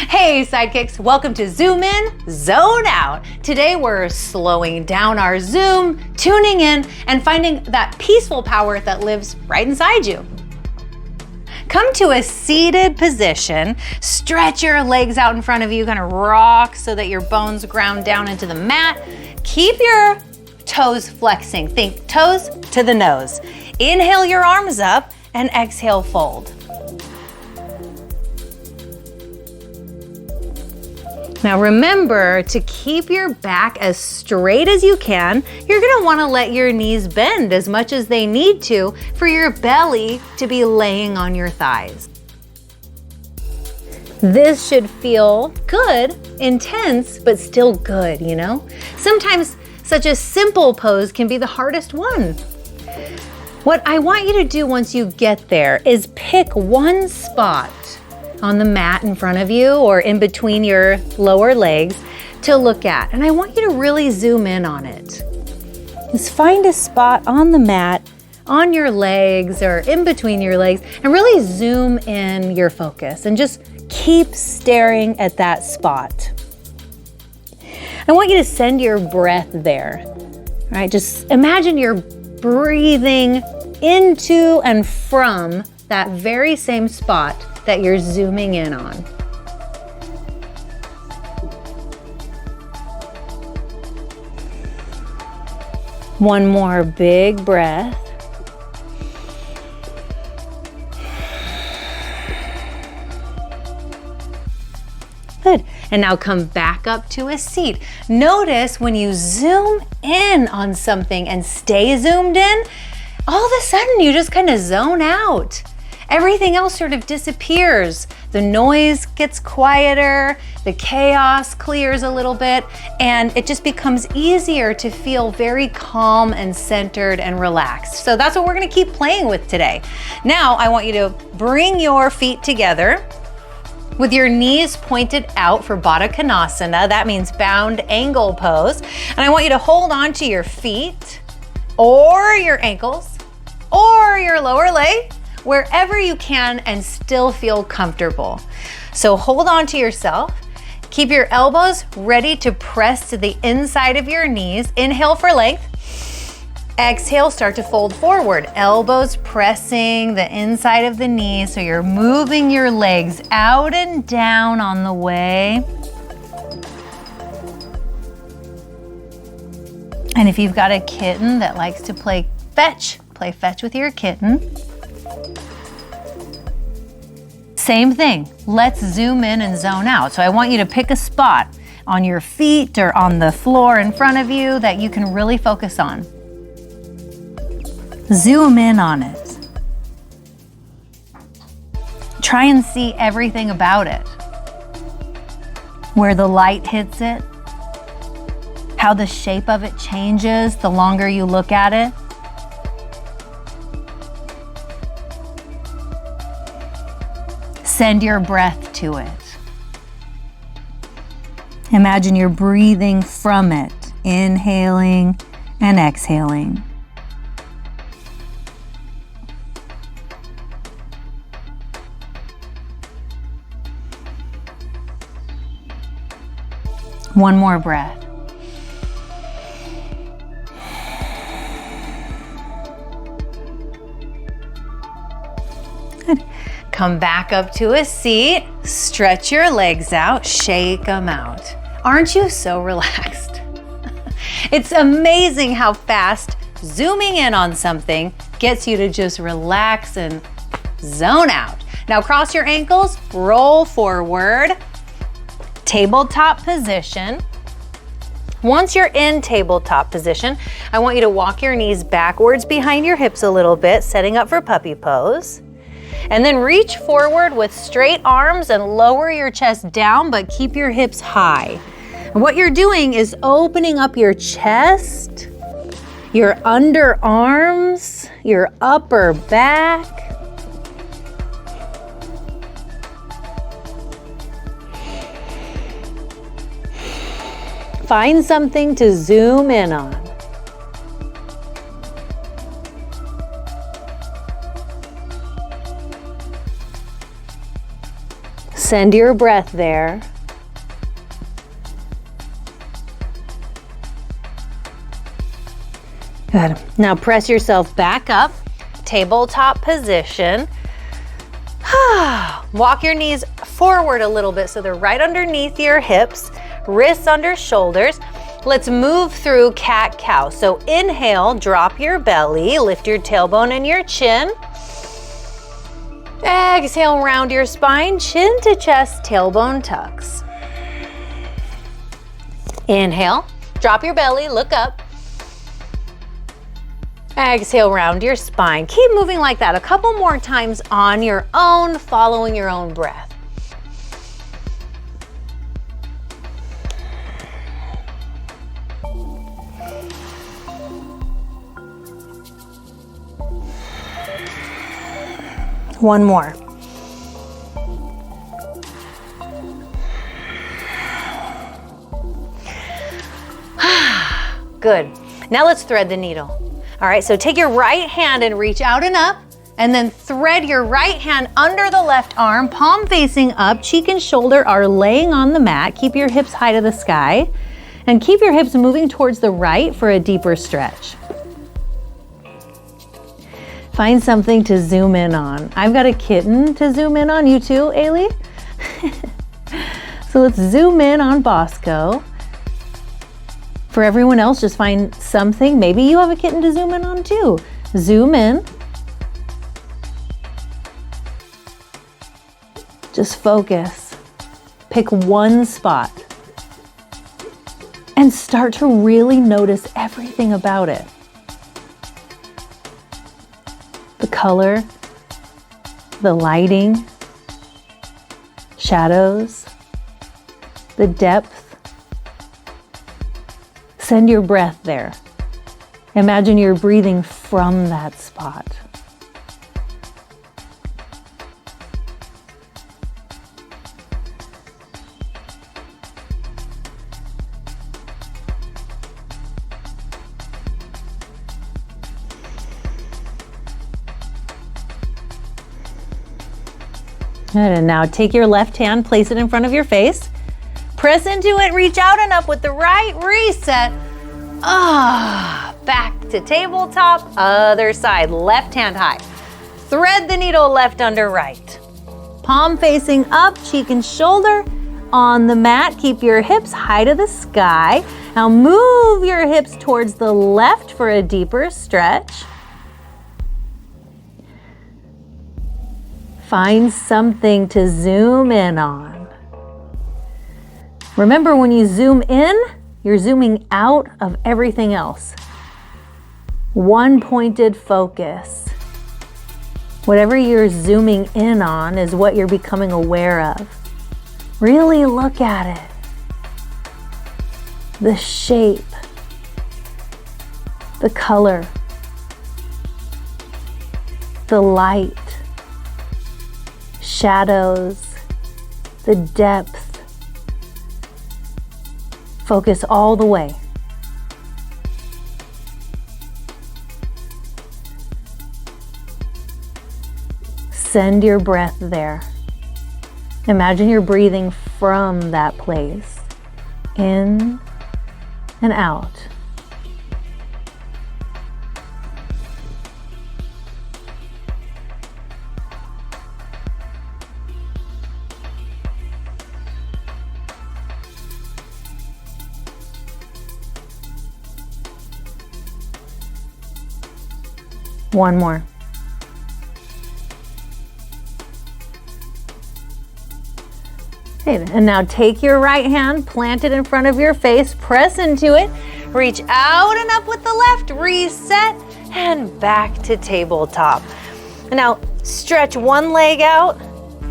Hey sidekicks, welcome to Zoom In, Zone Out. Today we're slowing down our zoom, tuning in, and finding that peaceful power that lives right inside you. Come to a seated position, stretch your legs out in front of you, kind of rock so that your bones ground down into the mat. Keep your toes flexing, think toes to the nose. Inhale your arms up and exhale, fold. Now remember to keep your back as straight as you can. You're gonna wanna let your knees bend as much as they need to for your belly to be laying on your thighs. This should feel good, intense, but still good, you know? Sometimes such a simple pose can be the hardest one. What I want you to do once you get there is pick one spot on the mat in front of you or in between your lower legs to look at. And I want you to really zoom in on it. Just find a spot on the mat, on your legs or in between your legs, and really zoom in your focus and just keep staring at that spot. I want you to send your breath there. All right, just imagine you're breathing into and from that very same spot that you're zooming in on. One more big breath. Good. And now come back up to a seat. Notice when you zoom in on something and stay zoomed in, all of a sudden you just kind of zone out. Everything else sort of disappears. The noise gets quieter, the chaos clears a little bit, and it just becomes easier to feel very calm and centered and relaxed. So that's what we're gonna keep playing with today. Now I want you to bring your feet together with your knees pointed out for Baddha Konasana. That means bound angle pose. And I want you to hold on to your feet or your ankles or your lower leg, wherever you can and still feel comfortable. So hold on to yourself. Keep your elbows ready to press to the inside of your knees. Inhale for length. Exhale, start to fold forward. Elbows pressing the inside of the knees so you're moving your legs out and down on the way. And if you've got a kitten that likes to play fetch with your kitten. Same thing, let's zoom in and zone out. So I want you to pick a spot on your feet or on the floor in front of you that you can really focus on. Zoom in on it. Try and see everything about it. Where the light hits it, how the shape of it changes the longer you look at it. Send your breath to it. Imagine you're breathing from it, inhaling and exhaling. One more breath. Good. Come back up to a seat, stretch your legs out, shake them out. Aren't you so relaxed? It's amazing how fast zooming in on something gets you to just relax and zone out. Now cross your ankles, roll forward, tabletop position. Once you're in tabletop position, I want you to walk your knees backwards behind your hips a little bit, setting up for puppy pose. And then reach forward with straight arms and lower your chest down, but keep your hips high. And what you're doing is opening up your chest, your underarms, your upper back. Find something to zoom in on. Send your breath there. Good. Now press yourself back up, tabletop position. Walk your knees forward a little bit so they're right underneath your hips, wrists under shoulders. Let's move through cat-cow. So inhale, drop your belly, lift your tailbone and your chin. Exhale, round your spine, chin to chest, tailbone tucks. Inhale, drop your belly, look up. Exhale, round your spine. Keep moving like that a couple more times on your own, following your own breath. One more. Good. Now let's thread the needle. All right, so take your right hand and reach out and up, and then thread your right hand under the left arm, palm facing up, cheek and shoulder are laying on the mat. Keep your hips high to the sky, and keep your hips moving towards the right for a deeper stretch. Find something to zoom in on. I've got a kitten to zoom in on. You too, Ailey? So let's zoom in on Bosco. For everyone else, just find something. Maybe you have a kitten to zoom in on too. Zoom in. Just focus. Pick one spot. And start to really notice everything about it. The color, the lighting, shadows, the depth. Send your breath there. Imagine you're breathing from that spot. Good, and now take your left hand, place it in front of your face. Press into it, reach out and up with the right, reset. Back to tabletop, other side, left hand high. Thread the needle left under right. Palm facing up, cheek and shoulder on the mat. Keep your hips high to the sky. Now move your hips towards the left for a deeper stretch. Find something to zoom in on. Remember, when you zoom in, you're zooming out of everything else. One pointed focus. Whatever you're zooming in on is what you're becoming aware of. Really look at it. The shape, the color, the light, shadows, the depth. Focus all the way. Send your breath there. Imagine you're breathing from that place, in and out. One more. Okay, and now take your right hand, plant it in front of your face, press into it, reach out and up with the left, reset, and back to tabletop. And now stretch one leg out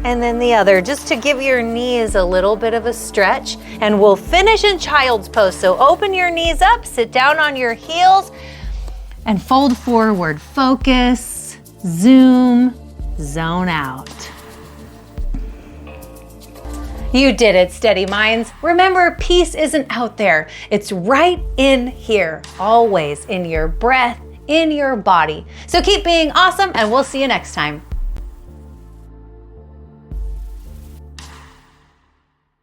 and then the other, just to give your knees a little bit of a stretch. And we'll finish in child's pose. So open your knees up, sit down on your heels, and fold forward. Focus, zoom, zone out. You did it, Steady Minds. Remember, peace isn't out there. It's right in here, always in your breath, in your body. So keep being awesome, and we'll see you next time.